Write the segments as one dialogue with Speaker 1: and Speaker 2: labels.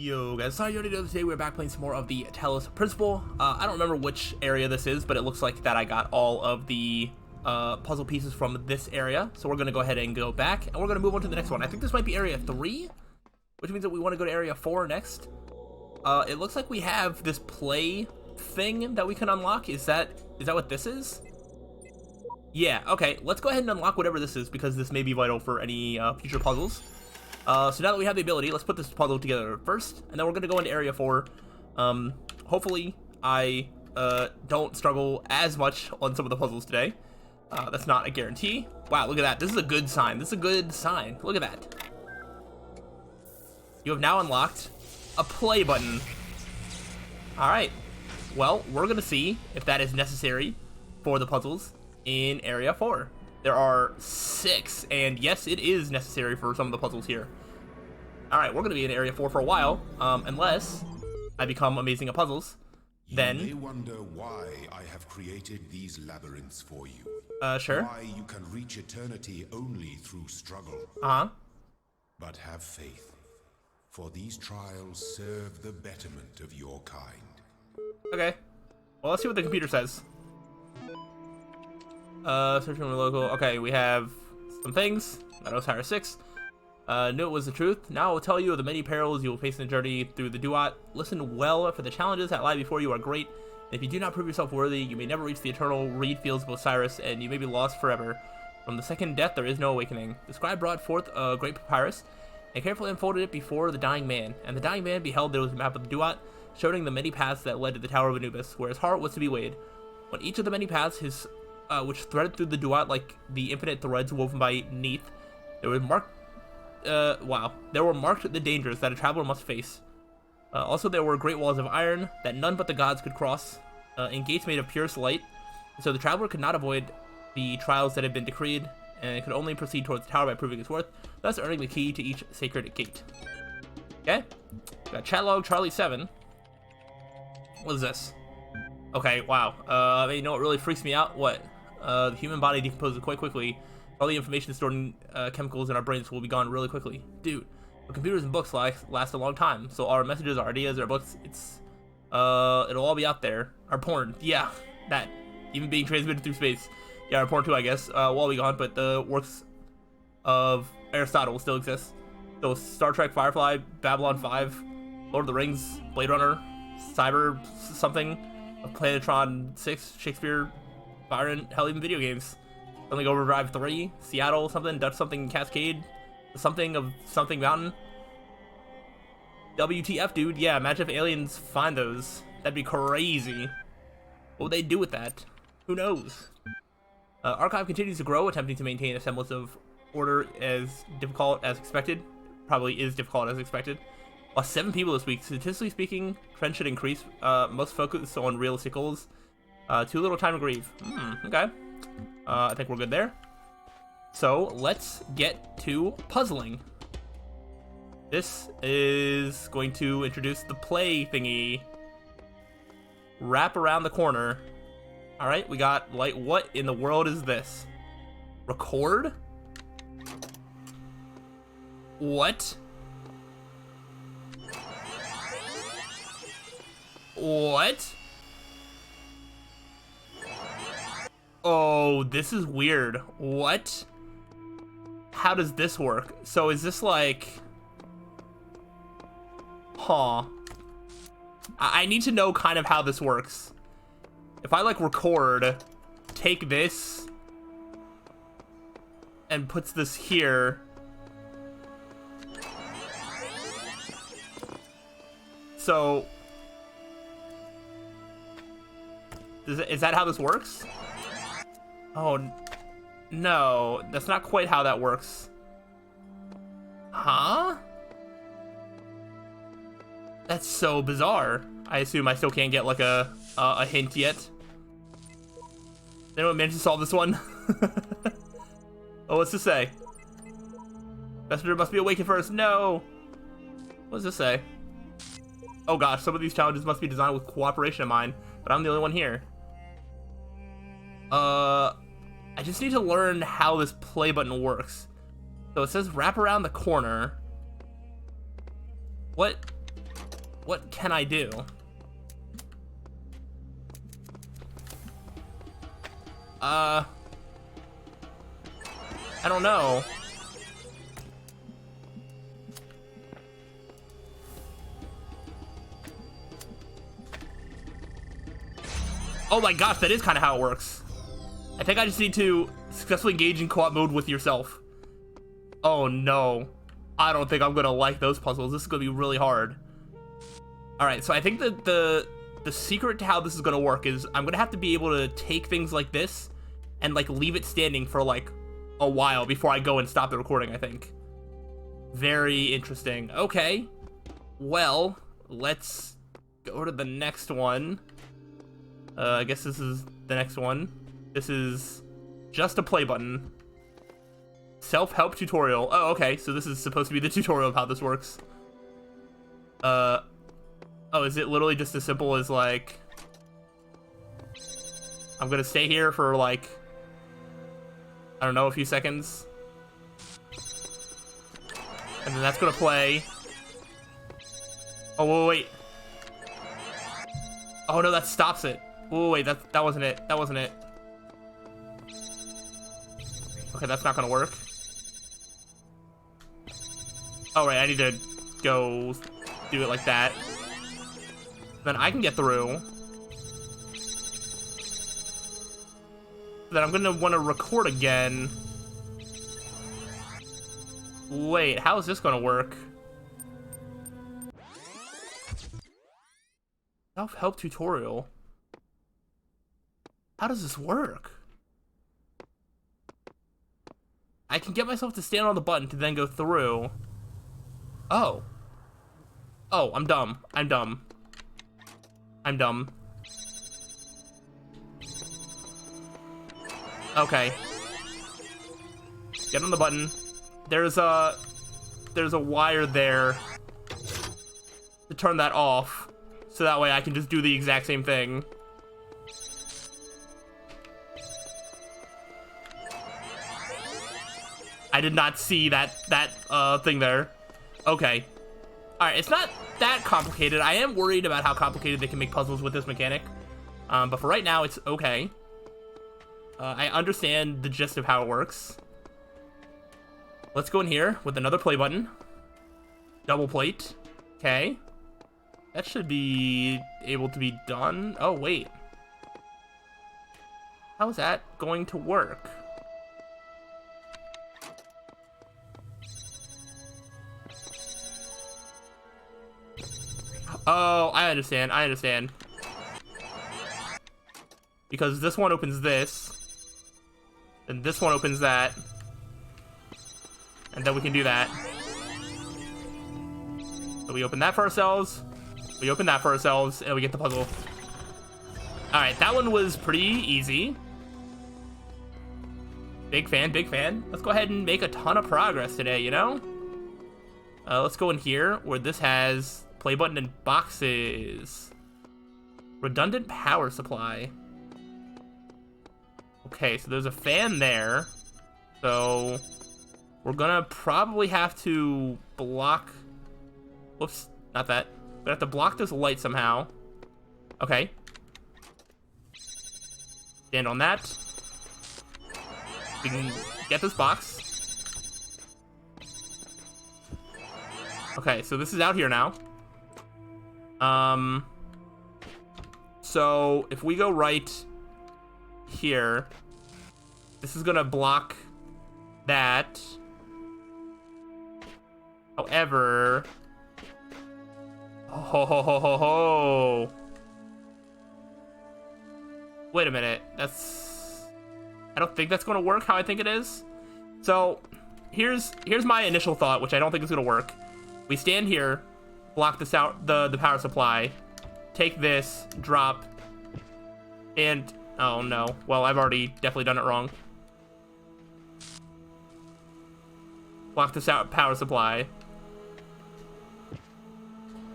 Speaker 1: Yo guys, sorry you already know today we're back playing some more of the Talos Principle. I don't remember which area this is, but it looks like that I got all of the puzzle pieces from this area. So we're going to go ahead and go back, and we're going to move on to the next one. I think this might be area 3, which means that we want to go to area 4 next. It looks like we have this play thing that we can unlock. Is that what this is? Yeah, okay, let's go ahead and unlock whatever this is, because this may be vital for any future puzzles. So now that we have the ability, let's put this puzzle together first, and then we're going to go into area 4. Hopefully, I don't struggle as much on some of the puzzles today. That's not a guarantee. Wow, look at that. This is a good sign. This is a good sign. Look at that. You have now unlocked a play button. Alright. Well, we're going to see if that is necessary for the puzzles in area 4. There are 6, and yes, it is necessary for some of the puzzles here. Alright, we're going to be in area 4 for a while, unless I become amazing at puzzles. Then...
Speaker 2: You may wonder why I have created these labyrinths for you.
Speaker 1: Sure.
Speaker 2: Why you can reach eternity only through struggle.
Speaker 1: Uh-huh.
Speaker 2: But have faith, for these trials serve the betterment of your kind.
Speaker 1: Okay. Well, let's see what the computer says. Searching on the local. Okay, we have some things. Talos Hire 6. Knew it was the truth. Now I will tell you of the many perils you will face in the journey through the duat. Listen well, for the challenges that lie before you are great. And if you do not prove yourself worthy, you may never reach the eternal reed fields of Osiris, and you may be lost forever. From the second death there is no awakening. The scribe brought forth a great papyrus, and carefully unfolded it before the dying man. And the dying man beheld there was a map of the duat, showing the many paths that led to the Tower of Anubis, where his heart was to be weighed. On each of the many paths, which threaded through the duat like the infinite threads woven by Neath, there were marked the dangers that a traveler must face. Also, there were great walls of iron that none but the gods could cross, and gates made of purest light, so the traveler could not avoid the trials that had been decreed, and could only proceed towards the tower by proving its worth, thus earning the key to each sacred gate. Okay, got chat log Charlie 7. What is this? Okay, wow. You know what really freaks me out? What? The human body decomposes quite quickly. All the information stored in chemicals in our brains will be gone really quickly. Dude, but computers and books last a long time. So our messages, our ideas, our books, it'll all be out there. Our porn, yeah, that. Even being transmitted through space. Yeah, our porn too, I guess, will all be gone, but the works of Aristotle will still exist. So Star Trek, Firefly, Babylon 5, Lord of the Rings, Blade Runner, Cyber something, Planetron 6, Shakespeare, Byron, hell, even video games. Something Overdrive 3, Seattle something, Dutch something Cascade, something of something mountain. WTF, dude. Yeah, imagine if aliens find those. That'd be crazy. What would they do with that? Who knows? Archive continues to grow, attempting to maintain a semblance of order as difficult as expected. Probably is difficult as expected. Lost 7 people this week. Statistically speaking, trend should increase. Most focus on realistic goals. Too little time to grieve. Okay. I think we're good there. So let's get to puzzling. This is going to introduce the play thingy. Wrap around the corner. Alright, we got, like, what in the world is this? Record? What? What? Oh, this is weird. What? How does this work? So is this like... Huh. I need to know kind of how this works. If I like record, take this, and puts this here. So... Is that how this works? Oh, no, that's not quite how that works. Huh? That's so bizarre. I assume I still can't get like a hint yet. Did anyone manage to solve this one? Oh, what's this say? Messenger must be awakened first. No. What does this say? Oh gosh, some of these challenges must be designed with cooperation in mind, but I'm the only one here. I just need to learn how this play button works. So it says wrap around the corner. What What can I do? I don't know. Oh my gosh, that is kind of how it works. I think I just need to successfully engage in co-op mode with yourself. Oh no. I don't think I'm gonna like those puzzles. This is gonna be really hard. Alright, so I think that the secret to how this is gonna work is I'm gonna have to be able to take things like this and like leave it standing for like a while before I go and stop the recording, I think. Very interesting. Okay. Well, let's go to the next one. I guess this is the next one. This is just a play button. Self-help tutorial. Oh, okay. So this is supposed to be the tutorial of how this works. Oh, is it literally just as simple as like, I'm gonna stay here for like, I don't know, a few seconds. And then that's gonna play. Oh, wait. Oh no, that stops it. Oh wait, that wasn't it. That wasn't it. Okay, that's not gonna work. Oh right, I need to go do it like that. Then I can get through. Then I'm gonna want to record again. Wait, how is this gonna work? Self-help tutorial. How does this work? I can get myself to stand on the button to then go through. Oh. Oh, I'm dumb. I'm dumb. I'm dumb. Okay. Get on the button. There's a wire there to turn that off. So that way I can just do the exact same thing. I did not see that thing there. Okay. Alright, it's not that complicated. I am worried about how complicated they can make puzzles with this mechanic. But for right now, it's okay. I understand the gist of how it works. Let's go in here with another play button. Double plate. Okay. That should be able to be done. Oh, wait. How is that going to work? Oh, I understand. I understand. Because this one opens this. And this one opens that. And then we can do that. So we open that for ourselves. We open that for ourselves. And we get the puzzle. Alright, that one was pretty easy. Big fan, big fan. Let's go ahead and make a ton of progress today, you know? Let's go in here where this has play button and boxes. Redundant power supply. Okay, so there's a fan there. So we're gonna probably have to block. Whoops, not that. We're gonna have to block this light somehow. Okay. Stand on that. We can get this box. Okay, so this is out here now. So if we go right here, this is gonna block that. However, ho. Wait a minute, I don't think that's gonna work how I think it is. So here's my initial thought, which I don't think is gonna work. We stand here, block this out, the power supply, take this, drop, and oh no. Well, I've already definitely done it wrong. Block this out, power supply.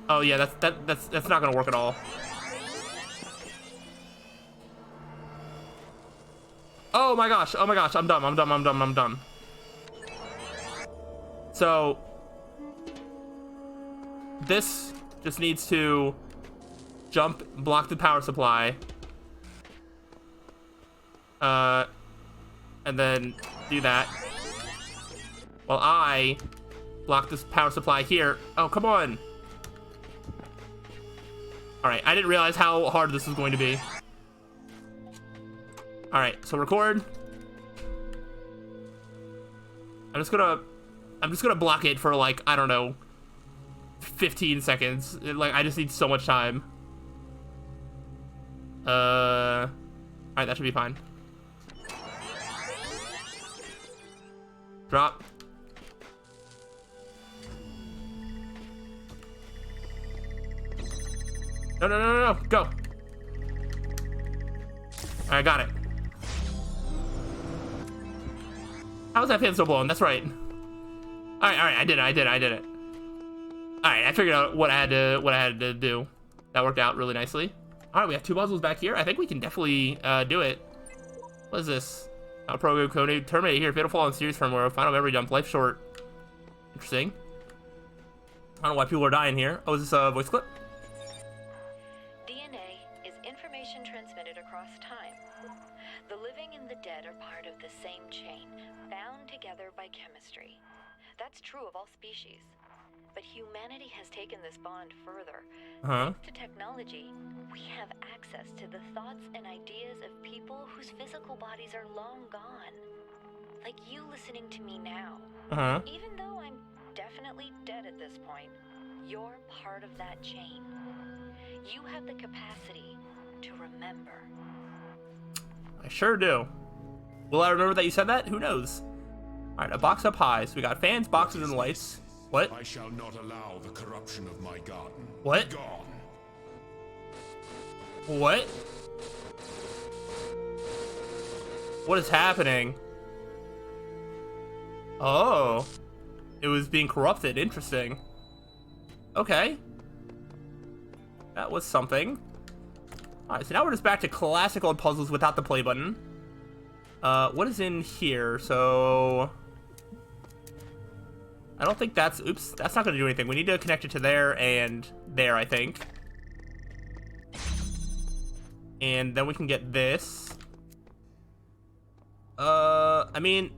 Speaker 1: Oh yeah, that's not gonna work at all. Oh my gosh, I'm dumb. So this just needs to jump, block the power supply. And then do that. While I block this power supply here. Oh, come on. Alright, I didn't realize how hard this was going to be. Alright, so record. I'm just gonna block it for like, I don't know, 15 seconds. Like, I just need so much time. Alright, that should be fine. Drop. No, go. I got it. How is that fan so blown? That's right. Alright, I did it. Alright, I figured out what I had to do. That worked out really nicely. Alright, we have 2 puzzles back here. I think we can definitely do it. What is this? Program code terminate here. Fatal flaw in series firmware. Final memory dump. Life short. Interesting. I don't know why people are dying here. Oh, is this a voice clip?
Speaker 3: DNA is information transmitted across time. The living and the dead are part of the same chain, bound together by chemistry. That's true of all species. But humanity has taken this bond further. Thanks to technology, we have access to the thoughts and ideas of people whose physical bodies are long gone. Like you listening to me now. Even though I'm definitely dead at this point, you're part of that chain. You have the capacity to remember.
Speaker 1: I sure do. Will I remember that you said that? Who knows? Alright, a box up high. So we got fans, boxes, and lights. What?
Speaker 2: I shall not allow the corruption of my garden.
Speaker 1: What?
Speaker 2: Gone.
Speaker 1: What? What is happening? Oh. It was being corrupted. Interesting. Okay. That was something. Alright, so now we're just back to classic old puzzles without the play button. What is in here? So... I don't think that's... Oops, that's not going to do anything. We need to connect it to there and there, I think. And then we can get this. I mean...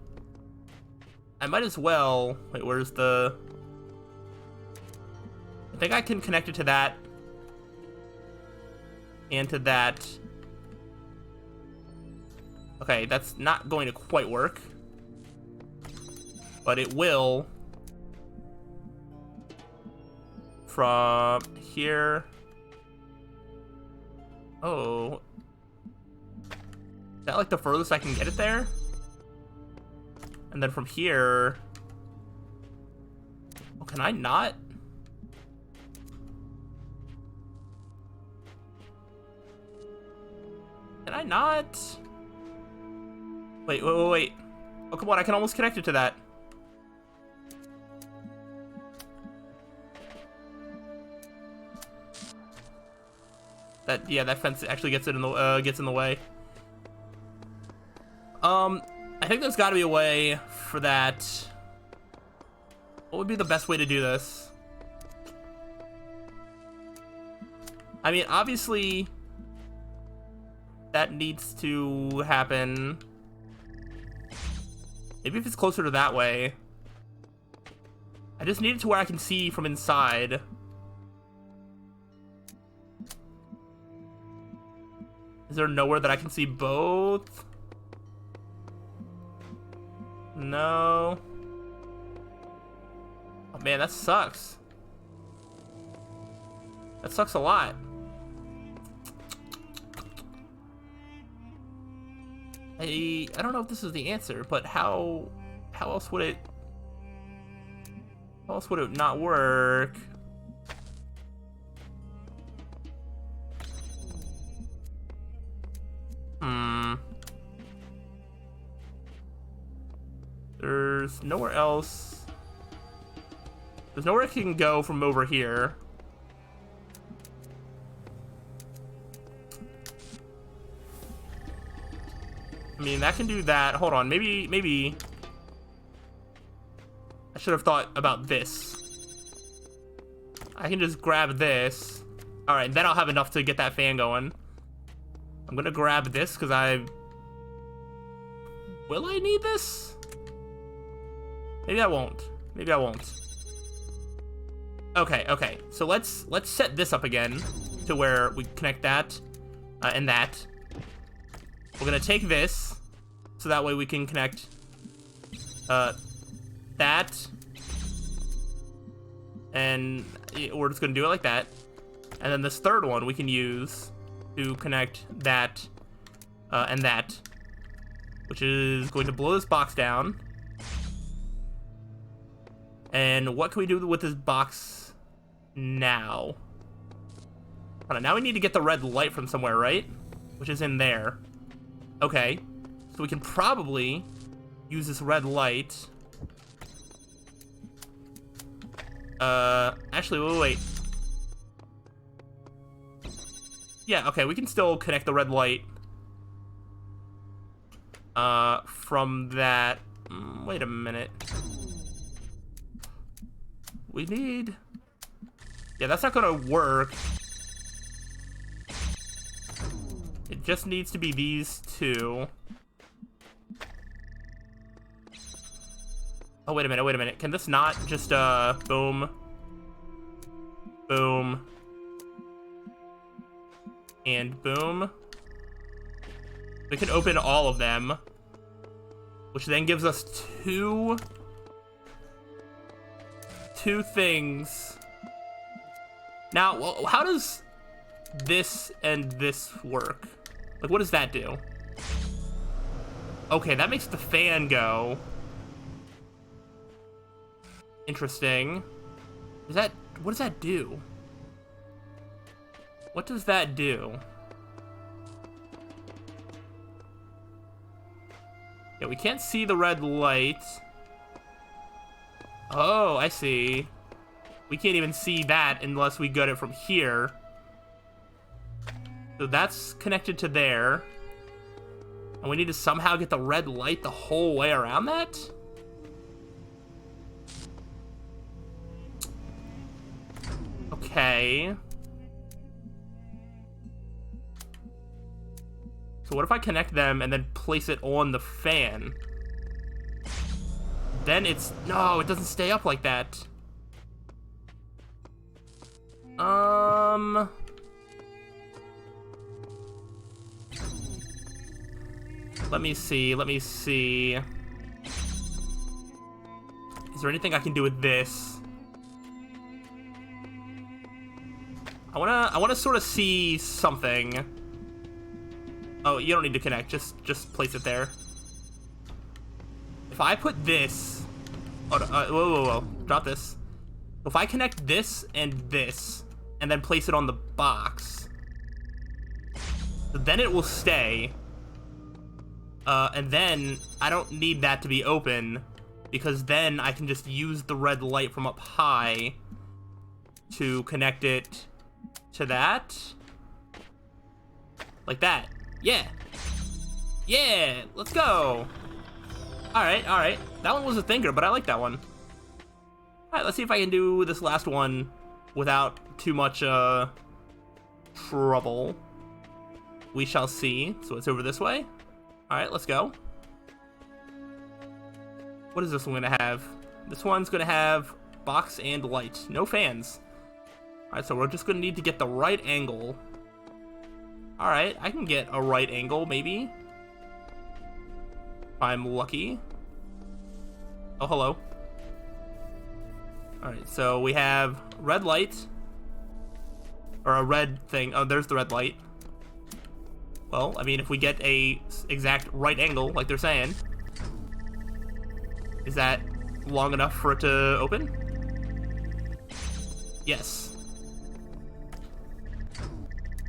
Speaker 1: I might as well... Wait, where's the... I think I can connect it to that. And to that. Okay, that's not going to quite work. But it will... From here. Oh. Is that like the furthest I can get it there? And then from here. Oh, can I not? Can I not? Wait. Oh, come on, I can almost connect it to that. That fence actually gets in the way. I think there's got to be a way for that. What would be the best way to do this? I mean, obviously, that needs to happen. Maybe if it's closer to that way. I just need it to where I can see from inside. Is there nowhere that I can see both? No. Oh man, that sucks. That sucks a lot. I don't know if this is the answer, but how else would it not work? There's nowhere else. There's nowhere it can go from over here. I mean, that can do that. Hold on, maybe I should have thought about this. I can just grab this. All right, then I'll have enough to get that fan going. I'm gonna grab this because will I need this? Maybe I won't. Maybe I won't. Okay. So let's set this up again to where we connect that and that. We're gonna take this so that way we can connect that, and we're just gonna do it like that. And then this third one we can use to connect that and that, which is going to blow this box down. And what can we do with this box now? Hold on, now we need to get the red light from somewhere, right? Which is in there. Okay, so we can probably use this red light. Actually, wait. Yeah, okay, we can still connect the red light from that. Wait a minute. We need... Yeah, that's not gonna work. It just needs to be these two. Oh, wait a minute. Can this not just, boom, boom, and boom? We can open all of them, which then gives us two things. Now, how does this and this work? Like, what does that do? Okay, that makes the fan go. Interesting. What does that do? What does that do? Yeah, we can't see the red light. Oh, I see. We can't even see that unless we get it from here. So that's connected to there. And we need to somehow get the red light the whole way around that? Okay. So what if I connect them and then place it on the fan? Then it's... No, it doesn't stay up like that. Let me see. Is there anything I can do with this? I wanna sort of see something. Oh, you don't need to connect. Just place it there. If I put this... Oh, whoa. Drop this. If I connect this and then place it on the box, then it will stay. And then I don't need that to be open, because then I can just use the red light from up high to connect it to that. Like that. Yeah, let's go. All right. That one was a thinker, but I like that one. All right, let's see if I can do this last one without too much trouble. We shall see. So it's over this way. All right, let's go. What is this one gonna have? This one's gonna have box and light, no fans. All right, so we're just gonna need to get the right angle. All right, I can get a right angle, maybe. If I'm lucky. Oh, hello. All right, so we have red light. Or a red thing. Oh, there's the red light. Well, I mean, if we get a exact right angle, like they're saying. Is that long enough for it to open? Yes.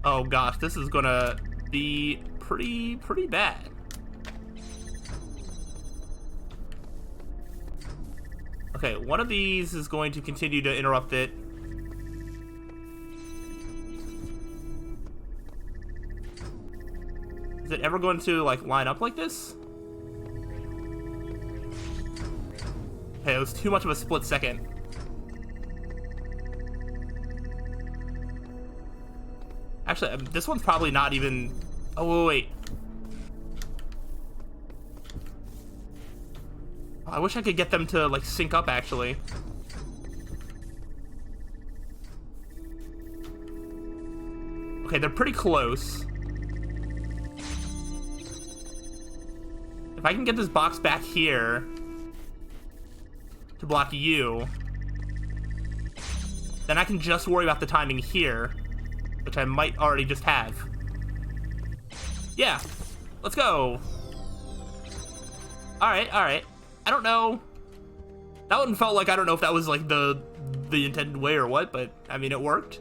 Speaker 1: Oh gosh, this is gonna be pretty bad. Okay, one of these is going to continue to interrupt it. Is it ever going to, like, line up like this? Okay, it was too much of a split second. Actually, this one's probably not even... Oh, wait. I wish I could get them to, like, sync up, actually. Okay, they're pretty close. If I can get this box back here to block you, then I can just worry about the timing here, which I might already just have. Yeah, let's go. All right. I don't know. That one felt like, I don't know if that was like the intended way or what, but I mean, it worked.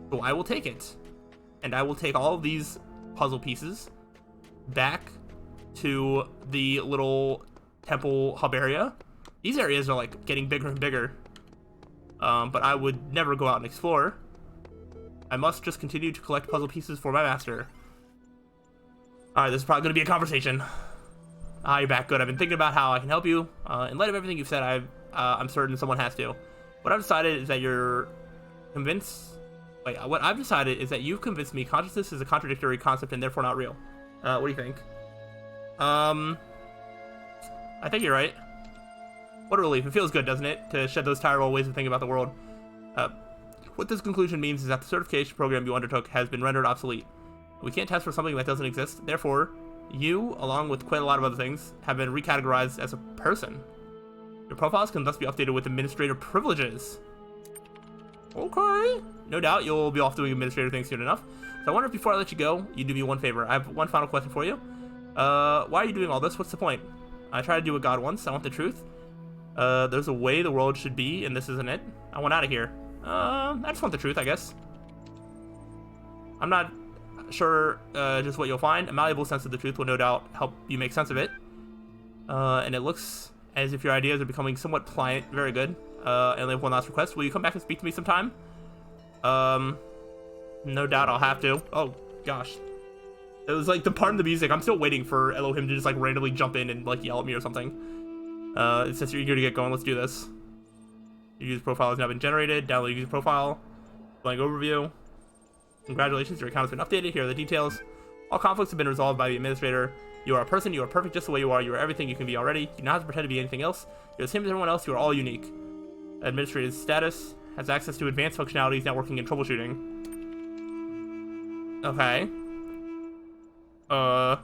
Speaker 1: So I will take it. And I will take all of these puzzle pieces back to the little temple hub area. These areas are like getting bigger and bigger. But I would never go out and explore. I must just continue to collect puzzle pieces for my master. Alright, this is probably going to be a conversation. Ah, you're back. Good. I've been thinking about how I can help you. In light of everything you've said, I'm certain someone has to. What I've decided is that you're convinced... Wait, what I've decided is that you've convinced me consciousness is a contradictory concept and therefore not real. What do you think? I think you're right. What a relief. It feels good, doesn't it? To shed those tired old ways of thinking about the world. What this conclusion means is that the certification program you undertook has been rendered obsolete. We can't test for something that doesn't exist. Therefore, you, along with quite a lot of other things, have been recategorized as a person. Your profiles can thus be updated with administrator privileges. Okay. No doubt you'll be off doing administrator things soon enough. So I wonder if before I let you go, you do me one favor. I have one final question for you. Why are you doing all this? What's the point? I tried to do what God wants. I want the truth. There's a way the world should be, and this isn't it. I want out of here. I just want the truth, I guess. I'm not sure just what you'll find. A malleable sense of the truth will no doubt help you make sense of it. And it looks as if your ideas are becoming somewhat pliant. Very good. I only have one last request. Will you come back and speak to me sometime? No doubt I'll have to. Oh, gosh. It was like the part of the music. I'm still waiting for Elohim to just like randomly jump in and like yell at me or something. It says you're eager to get going. Let's do this. Your user profile has now been generated. Download your user profile. Blank overview. Congratulations, your account has been updated. Here are the details. All conflicts have been resolved by the administrator. You are a person. You are perfect just the way you are. You are everything you can be already. You do not have to pretend to be anything else. You're the same as everyone else. You are all unique. Administrative status has access to advanced functionalities, networking, and troubleshooting. Okay. Hello,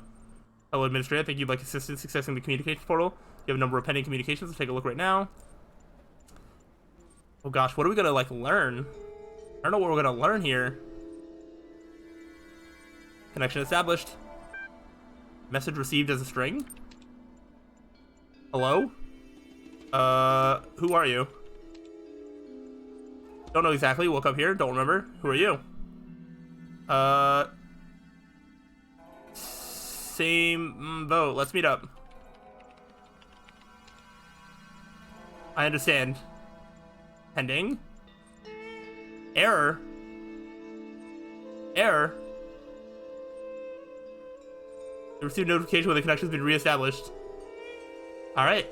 Speaker 1: administrator. I think you'd like assistance accessing the communications portal. You have a number of pending communications. Let's take a look right now. Oh gosh, what are we gonna like learn? I don't know what we're gonna learn here. Connection established. Message received as a string. Hello? Who are you? Don't know exactly. Woke up here. Don't remember. Who are you? Same boat. Let's meet up. I understand. Pending. Error. Error. You received notification when the connection's been reestablished. Alright.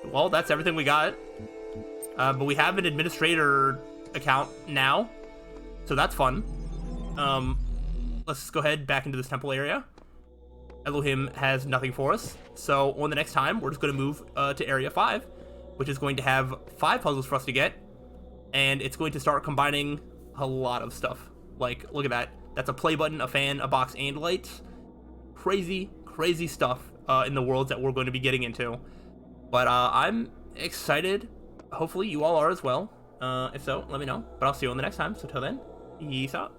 Speaker 1: Well, that's everything we got. But we have an administrator account now. So that's fun. Let's just go ahead back into this temple area. Elohim has nothing for us. So on the next time, we're just going to move to Area 5, which is going to have 5 puzzles for us to get. And it's going to start combining a lot of stuff. Like, look at that. That's a play button, a fan, a box, and lights. Crazy, crazy stuff in the worlds that we're going to be getting into. But I'm excited. Hopefully you all are as well. If so, let me know. But I'll see you on the next time. So till then, peace out.